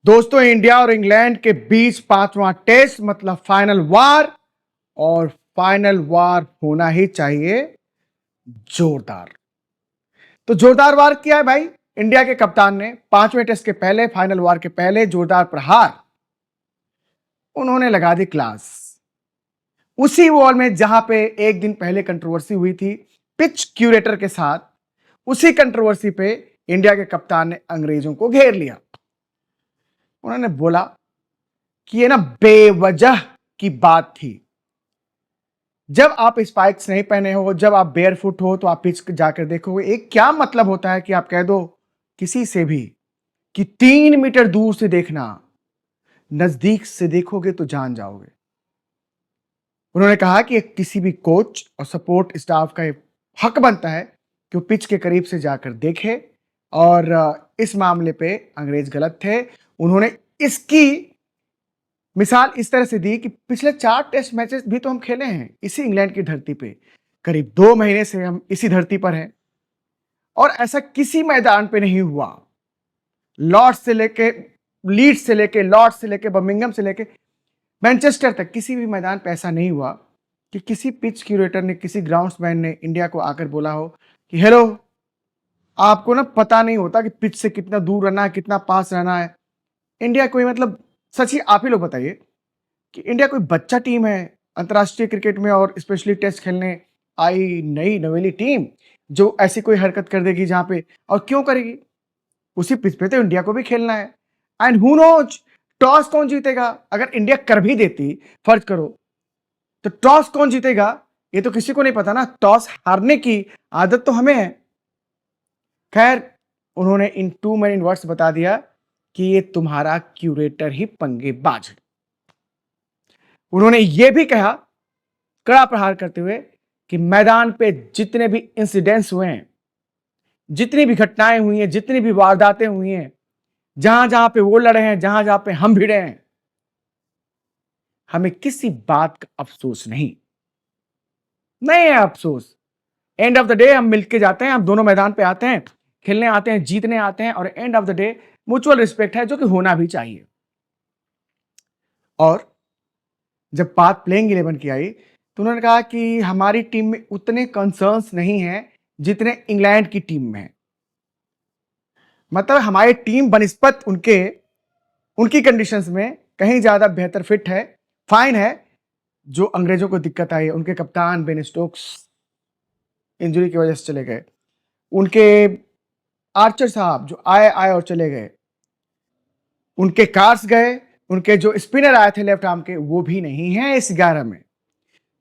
दोस्तों, इंडिया और इंग्लैंड के बीच पांचवा टेस्ट मतलब फाइनल वार। और फाइनल वार होना ही चाहिए जोरदार। तो जोरदार वार किया है भाई। इंडिया के कप्तान ने पांचवें टेस्ट के पहले, फाइनल वार के पहले जोरदार प्रहार उन्होंने लगा दी क्लास। उसी वॉल में जहां पे एक दिन पहले कंट्रोवर्सी हुई थी पिच क्यूरेटर के साथ, उसी कंट्रोवर्सी पे इंडिया के कप्तान ने अंग्रेजों को घेर लिया। उन्होंने बोला कि ये ना बेवजह की बात थी। जब आप स्पाइक्स नहीं पहने हो, जब आप बेयरफुट हो, तो आप पिच जाकर देखोगे एक क्या मतलब होता है कि आप कह दो किसी से भी कि 3 मीटर दूर से देखना, नजदीक से देखोगे तो जान जाओगे। उन्होंने कहा कि एक किसी भी कोच और सपोर्ट स्टाफ का हक बनता है कि वो पिच के करीब से जाकर देखे। और इस मामले पे अंग्रेज गलत थे। उन्होंने इसकी मिसाल इस तरह से दी कि पिछले 4 टेस्ट मैचेस भी तो हम खेले हैं इसी इंग्लैंड की धरती पे। करीब 2 महीने से हम इसी धरती पर हैं और ऐसा किसी मैदान पे नहीं हुआ। लॉर्ड्स से लेके लीड्स से लेके लॉर्ड्स से लेके बर्मिंघम से लेके मैनचेस्टर तक किसी भी मैदान पे ऐसा नहीं हुआ कि किसी पिच क्यूरेटर ने, किसी ग्राउंड्समैन ने इंडिया को आकर बोला हो कि हेलो, आपको ना पता नहीं होता कि पिच से कितना दूर रहना है, कितना पास रहना है। इंडिया कोई मतलब सच ही आप ही लोग बताइए कि इंडिया कोई बच्चा टीम है अंतर्राष्ट्रीय क्रिकेट में और स्पेशली टेस्ट खेलने आई नई नवेली टीम जो ऐसी कोई हरकत कर देगी जहां पे, और क्यों करेगी? उसी पिच पे तो इंडिया को भी खेलना है। एंड हु नोज टॉस कौन जीतेगा? अगर इंडिया कर भी देती, फर्ज करो, तो टॉस कौन जीतेगा ये तो किसी को नहीं पता ना। टॉस हारने की आदत तो हमें है। खैर, उन्होंने इन 2 मिनट वर्ड्स बता दिया कि ये तुम्हारा क्यूरेटर ही पंगेबाज है। उन्होंने यह भी कहा कड़ा प्रहार करते हुए कि मैदान पे जितने भी इंसिडेंट्स हुए हैं, जितनी भी घटनाएं हुई हैं, जितनी भी वारदातें हुई हैं, जहां जहां पे वो लड़े हैं, जहां जहां पे हम भिड़े हैं, हमें किसी बात का अफसोस नहीं है अफसोस। एंड ऑफ द डे हम मिलके जाते हैं, हम दोनों मैदान पे आते हैं, खेलने आते हैं, जीतने आते हैं, और end of the day mutual respect है जो कि होना भी चाहिए। और जब बात प्लेइंग 11 की आई तो उन्होंने कहा कि हमारी टीम में उतने कंसर्न्स नहीं हैं जितने इंग्लैंड की टीम में है। मतलब हमारी टीम बनिस्पत उनकी कंडीशंस में कहीं ज्यादा बेहतर फिट है। फाइन है। जो अंग्रेजों को दिक्कत आई, उनके कप्तान बेन स्टोक्स इंजरी की वजह से चले गए, उनके आर्चर साहब जो आए आए और चले गए, उनके कार्स गए, उनके जो स्पिनर आए थे लेफ्ट आर्म के वो भी नहीं है इस 11 में।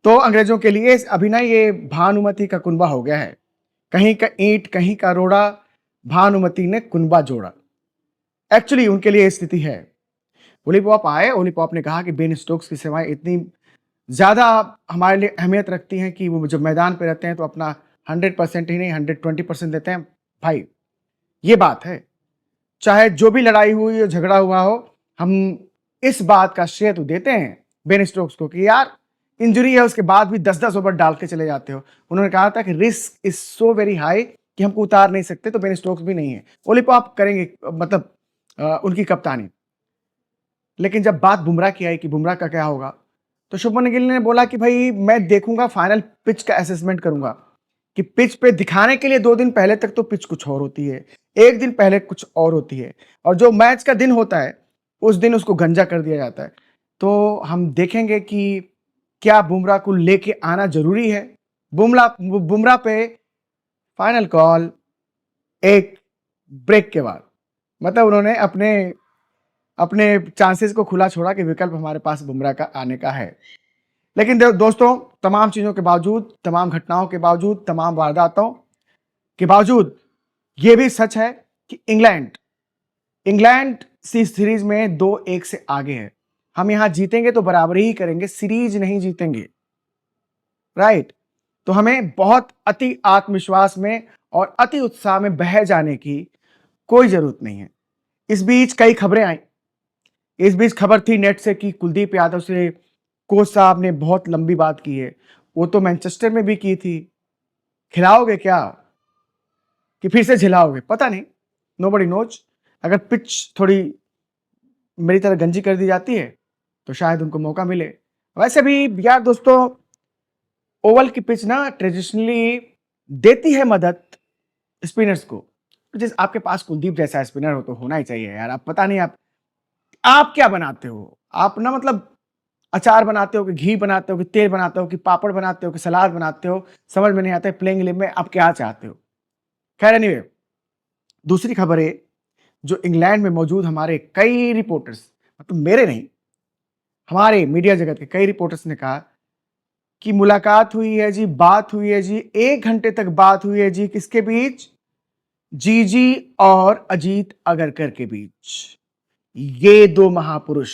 तो अंग्रेजों के लिए अभी ना ये भानुमति का कुनबा हो गया है। कहीं का ईंट कहीं का रोड़ा, भानुमति ने कुनबा जोड़ा। एक्चुअली उनके लिए स्थिति है। ओली पॉप आए, ओली पॉप ने कहा कि बेन स्टोक्स की सेवाएं इतनी ज्यादा हमारे लिए अहमियत रखती हैं कि वो जब मैदान पे रहते हैं तो अपना 100% ही नहीं 120% देते हैं। भाई ये बात है, चाहे जो भी लड़ाई हुई हो, झगड़ा हुआ हो, हम इस बात का श्रेय तो देते हैं बेन स्टोक्स को कि यार इंजरी है उसके बाद भी 10-10 ओवर डाल के चले जाते हो। उन्होंने कहा था कि risk is so very high कि हमको उतार नहीं सकते, तो बेन स्टोक्स भी नहीं है। ओली पॉप करेंगे मतलब उनकी कप्तानी। लेकिन जब बात बुमराह की आई कि बुमराह का क्या होगा, तो शुभमन गिल ने बोला कि भाई मैं देखूंगा, फाइनल पिच का असेसमेंट करूंगा कि पिच पे दिखाने के लिए 2 दिन पहले तक तो पिच कुछ और होती है, एक दिन पहले कुछ और होती है, और जो मैच का दिन होता है उस दिन उसको गंजा कर दिया जाता है। तो हम देखेंगे कि क्या बुमराह को लेके आना जरूरी है। बुमराह पे फाइनल कॉल एक ब्रेक के बाद। मतलब उन्होंने अपने अपने चांसेस को खुला छोड़ा कि विकल्प हमारे पास बुमराह का आने का है। लेकिन दोस्तों, तमाम चीजों के बावजूद, तमाम घटनाओं के बावजूद, तमाम वारदातों के बावजूद यह भी सच है कि इंग्लैंड सीरीज में 2-1 से आगे है। हम यहां जीतेंगे तो बराबरी ही करेंगे, सीरीज नहीं जीतेंगे। राइट? तो हमें बहुत अति आत्मविश्वास में और अति उत्साह में बह जाने की कोई जरूरत नहीं है। इस बीच कई खबरें आई। इस बीच खबर थी नेट से कि कुलदीप यादव से कोच साहब ने बहुत लंबी बात की है। वो तो मैनचेस्टर में भी की थी। खिलाओगे क्या कि फिर से झिलाओगे? पता नहीं, नोबडी नोज। अगर पिच थोड़ी मेरी तरह गंजी कर दी जाती है तो शायद उनको मौका मिले। वैसे भी यार दोस्तों, ओवल की पिच ना ट्रेडिशनली देती है मदद स्पिनर्स को। जिस आपके पास कुलदीप जैसा स्पिनर हो तो होना ही चाहिए यार। आप पता नहीं आप क्या बनाते हो? आप ना मतलब अचार बनाते हो कि घी बनाते हो कि तेल बनाते हो कि पापड़ बनाते हो कि सलाद बनाते हो, समझ में नहीं आता है प्लेइंग 11 में आप क्या चाहते हो। खैर एनीवे, दूसरी खबर है, जो इंग्लैंड में मौजूद हमारे कई रिपोर्टर्स, मतलब मेरे नहीं, हमारे मीडिया जगत के कई रिपोर्टर्स ने कहा कि मुलाकात हुई है जी, बात हुई है जी, 1 घंटे तक बात हुई है जी, किसके बीच? जीजी और अजीत अगरकर के बीच। ये 2 महापुरुष,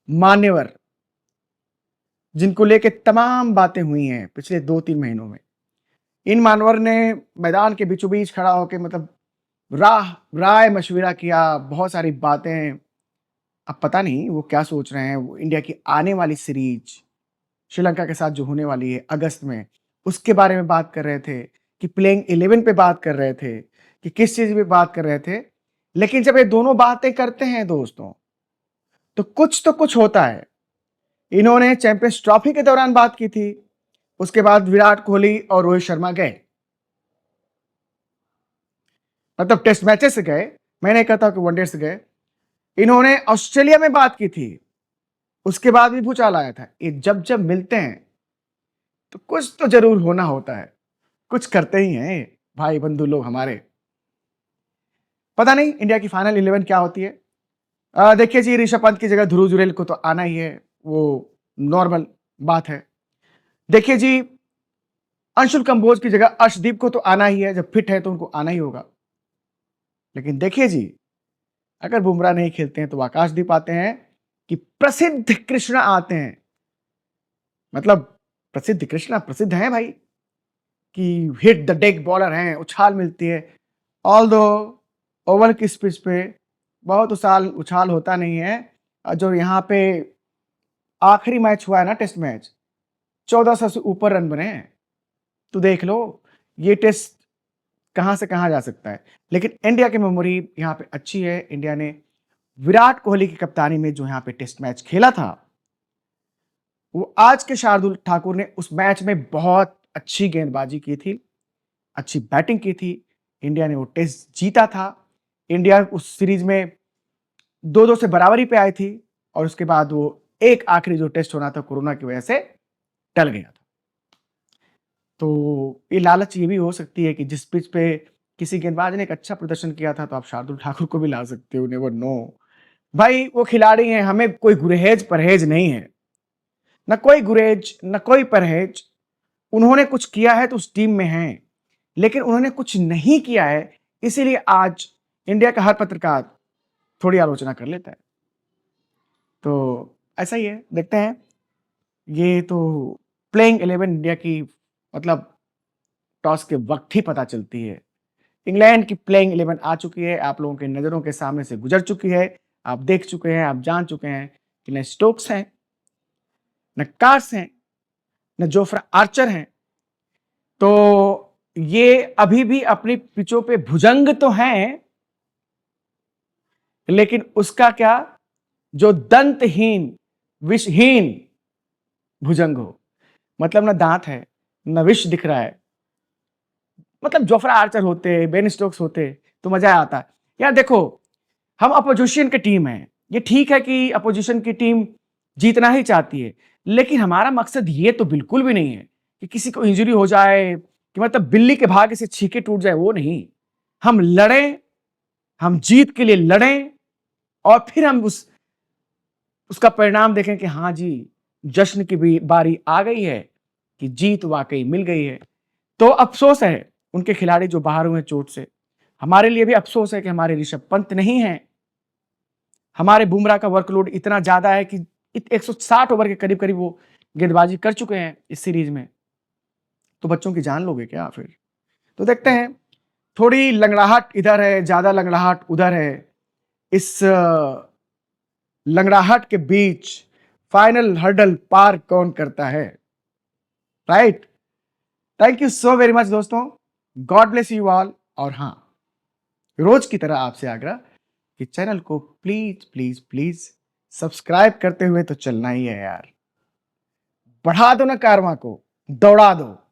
मान्यवर, जिनको लेके तमाम बातें हुई हैं पिछले 2-3 महीनों में। इन मानवर ने मैदान के बीचों-बीच खड़ा होके मतलब राय मशविरा किया, बहुत सारी बातें। अब पता नहीं वो क्या सोच रहे हैं। वो इंडिया की आने वाली सीरीज श्रीलंका के साथ जो होने वाली है अगस्त में, उसके बारे में बात कर रहे थे कि प्लेइंग 11 पे बात कर रहे थे कि किस चीज़ पे बात कर रहे थे। लेकिन जब ये दोनों बातें करते हैं दोस्तों, तो कुछ होता है। इन्होंने चैंपियंस ट्रॉफी के दौरान बात की थी, उसके बाद विराट कोहली और रोहित शर्मा गए, मतलब टेस्ट मैचेस से गए, मैं नहीं कहता कि वनडे से गए। इन्होंने ऑस्ट्रेलिया में बात की थी, उसके बाद भी भूचाल आया था। ये जब जब मिलते हैं तो कुछ तो जरूर होना होता है, कुछ करते ही हैं भाई बंधु लोग हमारे। पता नहीं इंडिया की फाइनल 11 क्या होती है। देखिए जी, ऋषभ पंत की जगह ध्रुव जुरैल को तो आना ही है, वो नॉर्मल बात है। देखिए जी, अंशुल कंबोज की जगह अर्शदीप को तो आना ही है, जब फिट है तो उनको आना ही होगा। लेकिन देखिए जी, अगर बुमराह नहीं खेलते हैं तो आकाशदीप आते हैं कि प्रसिद्ध कृष्णा आते हैं। मतलब प्रसिद्ध कृष्णा प्रसिद्ध हैं भाई, कि हिट द डेक बॉलर हैं, उछाल मिलती है। ऑल दो ओवर की पिच पे बहुत उछाल उछाल होता नहीं है। जो यहाँ पे आखिरी मैच हुआ है ना, टेस्ट मैच, 1400 से ऊपर रन बने हैं। तो देख लो ये टेस्ट कहां से कहां जा सकता है। लेकिन इंडिया की मेमोरी यहाँ पे अच्छी है। इंडिया ने विराट कोहली की कप्तानी में जो यहाँ पे टेस्ट मैच खेला था, वो आज के शार्दुल ठाकुर ने उस मैच में बहुत अच्छी गेंदबाजी की थी, अच्छी बैटिंग की थी। इंडिया ने वो टेस्ट जीता था। इंडिया उस सीरीज में 2-2 से बराबरी पे आई थी और उसके बाद वो एक आखिरी जो टेस्ट होना था कोरोना की वजह से टल गया था। तो ये लालच ये भी हो सकती है कि जिस पिच पे किसी गेंदबाज ने एक अच्छा प्रदर्शन किया था तो आप शार्दुल ठाकुर को भी ला सकते हो, नेवर नो। भाई वो खिलाड़ी हैं, हमें कोई गुरहेज परहेज नहीं है, न कोई गुरेज न कोई परहेज। उन्होंने कुछ किया है तो उस टीम में हैं, लेकिन उन्होंने कुछ नहीं किया है, इसीलिए आज इंडिया का हर पत्रकार थोड़ी आलोचना कर लेता है। तो ऐसा ही है, देखते हैं। ये तो प्लेइंग 11 इंडिया की मतलब टॉस के वक्त ही पता चलती है। इंग्लैंड की प्लेइंग 11 आ चुकी है, आप लोगों के नज़रों के सामने से गुजर चुकी है। आप देख चुके हैं, आप जान चुके हैं कि न स्टोक्स हैं, न कार्स हैं, न जोफ्रा आर्चर हैं। तो ये अभी भी अपनी पिचों पे भुजंग तो हैं, लेकिन उसका क्या, जो दंतहीन विषहीन भुजंग हो, मतलब ना दांत है ना विष दिख रहा है। मतलब जोफ्रा आर्चर होते, बेन स्टोक्स होते तो मजा आता। यार देखो, हम अपोजिशन की टीम है, ये ठीक है कि अपोजिशन की टीम जीतना ही चाहती है, लेकिन हमारा मकसद ये तो बिल्कुल भी नहीं है कि किसी को इंजरी हो जाए, कि मतलब बिल्ली के भाग्य से छीके टूट जाए, वो नहीं। हम लड़ें, हम जीत के लिए लड़ें और फिर हम उसका परिणाम देखें कि हाँ जी, जश्न की भी बारी आ गई है, कि जीत वाकई मिल गई है। तो अफसोस है उनके खिलाड़ी जो बाहर हुए चोट से। हमारे लिए भी अफसोस है कि हमारे ऋषभ पंत नहीं है। हमारे बुमराह का वर्कलोड इतना ज्यादा है कि 160 ओवर के करीब करीब वो गेंदबाजी कर चुके हैं इस सीरीज में। तो बच्चों की जान लोगे क्या फिर? तो देखते हैं, थोड़ी लंगड़ाहट इधर है, ज्यादा लंगड़ाहट उधर है। इस लंगड़ाहट के बीच फाइनल हर्डल पार कौन करता है, right? Thank you so very much दोस्तों, गॉड ब्लेस यू ऑल। और हाँ, रोज की तरह आपसे आग्रह, कि चैनल को प्लीज प्लीज प्लीज सब्सक्राइब करते हुए तो चलना ही है यार। बढ़ा दो ना कारवां को, दौड़ा दो।